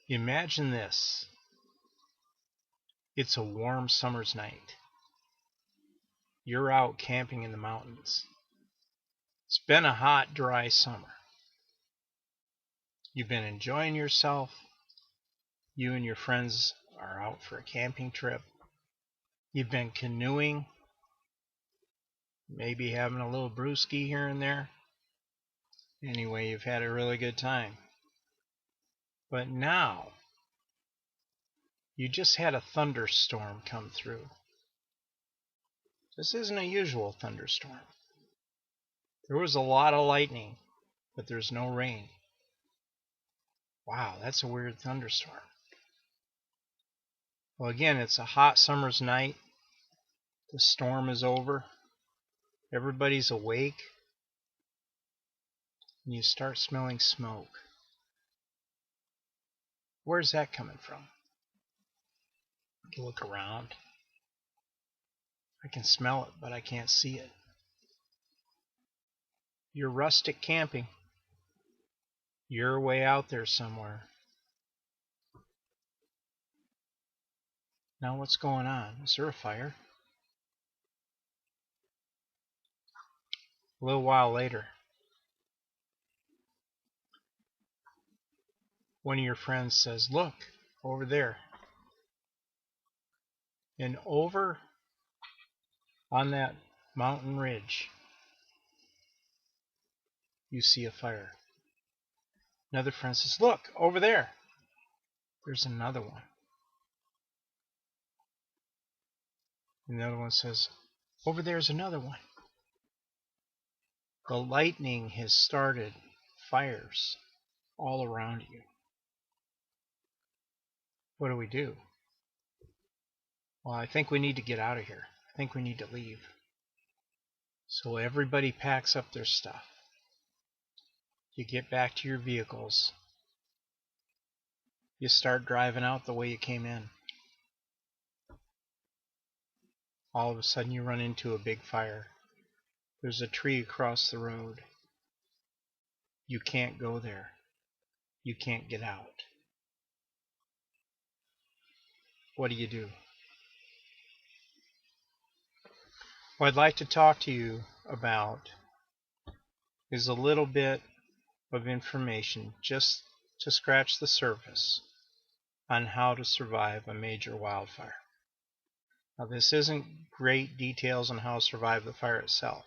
Imagine this. It's a warm summer's night. You're out camping in the mountains. It's been a hot, dry summer. You've been enjoying yourself. You and your friends are out for a camping trip. You've been canoeing, maybe having a little brewski here and there. Anyway, you've had a really good time. But now, you just had a thunderstorm come through. This isn't a usual thunderstorm. There was a lot of lightning, but there's no rain. Wow, that's a weird thunderstorm. Well, again, it's a hot summer's night. The storm is over. Everybody's awake. And you start smelling smoke. Where's that coming from? You look around. I can smell it, but I can't see it. You're rustic camping. You're way out there somewhere. Now what's going on? Is there a fire? A little while later, one of your friends says, "Look, over there." And over on that mountain ridge, you see a fire. Another friend says, "Look, over there." There's another one. And the other one says, "Over there's another one." The lightning has started fires all around you. What do? Well, I think we need to get out of here. I think we need to leave. So everybody packs up their stuff. You get back to your vehicles. You start driving out the way you came in. All of a sudden you run into a big fire. There's a tree across the road. You can't go there. You can't get out. What do? What I'd like to talk to you about is a little bit of information just to scratch the surface on how to survive a major wildfire. Now, this isn't great details on how to survive the fire itself.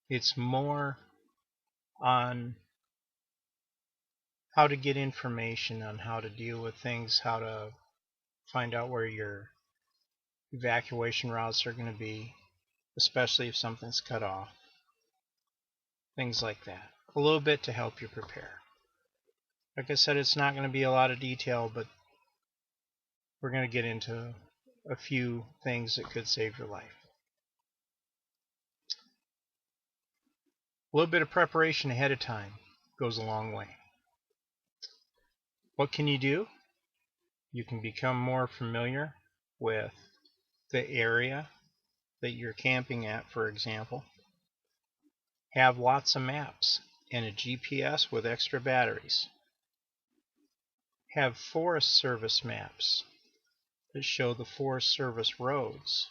It's more on how to get information on how to deal with things, how to find out where your evacuation routes are going to be, especially if something's cut off. Things like that. A little bit to help you prepare. Like I said, it's not going to be a lot of detail, but we're going to get into a few things that could save your life. A little bit of preparation ahead of time goes a long way. What can you do? You can become more familiar with the area that you're camping at, for example. Have lots of maps and a GPS with extra batteries. Have Forest Service maps that show the Forest Service roads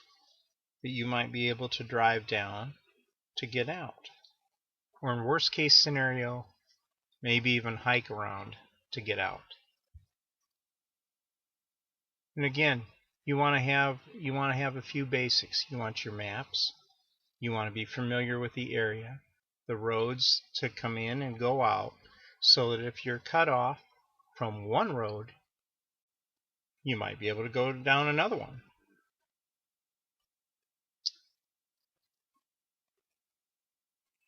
that you might be able to drive down to get out. Or in worst case scenario, maybe even hike around to get out. And again, you want to have a few basics. You want your maps. You want to be familiar with the area, the roads to come in and go out, so that if you're cut off from one road, you might be able to go down another one.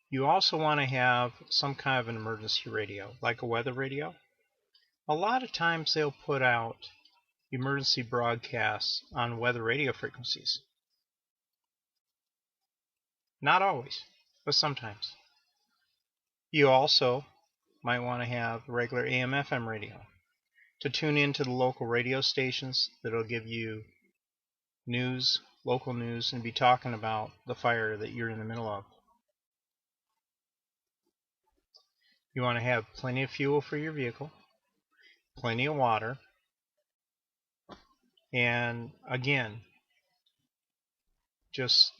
You also want to have some kind of an emergency radio, like a weather radio. A lot of times they'll put out emergency broadcasts on weather radio frequencies. Not always, but sometimes. You also might want to have regular AM/FM radio to tune into the local radio stations that'll give you news, local news, and be talking about the fire that you're in the middle of. You want to have plenty of fuel for your vehicle. plenty of water, and again, just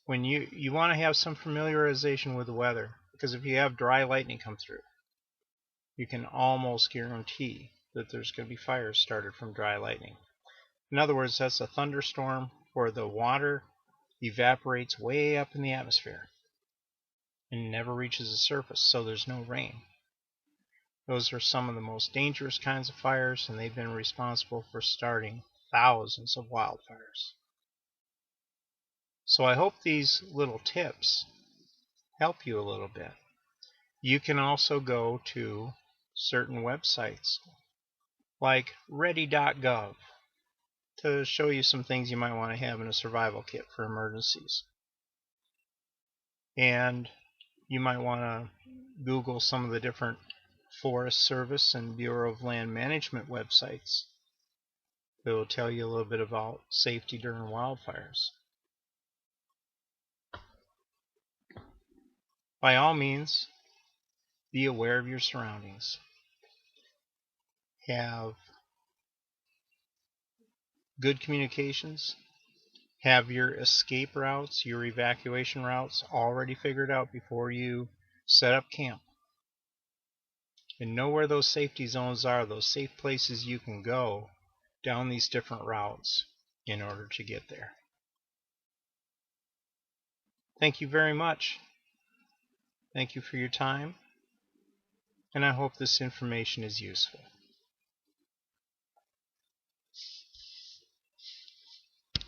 when you want to have some familiarization with the weather, because if you have dry lightning come through, you can almost guarantee that there's going to be fires started from dry lightning. In other words, that's a thunderstorm where the water evaporates way up in the atmosphere and never reaches the surface, so there's no rain. Those are some of the most dangerous kinds of fires, and they've been responsible for starting thousands of wildfires. So I hope these little tips help you a little bit. You can also go to certain websites like ready.gov to show you some things you might want to have in a survival kit for emergencies. And you might want to Google some of the different Forest Service and Bureau of Land Management websites that will tell you a little bit about safety during wildfires. By all means, be aware of your surroundings. Have good communications. Have your escape routes, your evacuation routes already figured out before you set up camp. And know where those safety zones are, those safe places you can go down these different routes in order to get there. Thank you very much. Thank you for your time, and I hope this information is useful.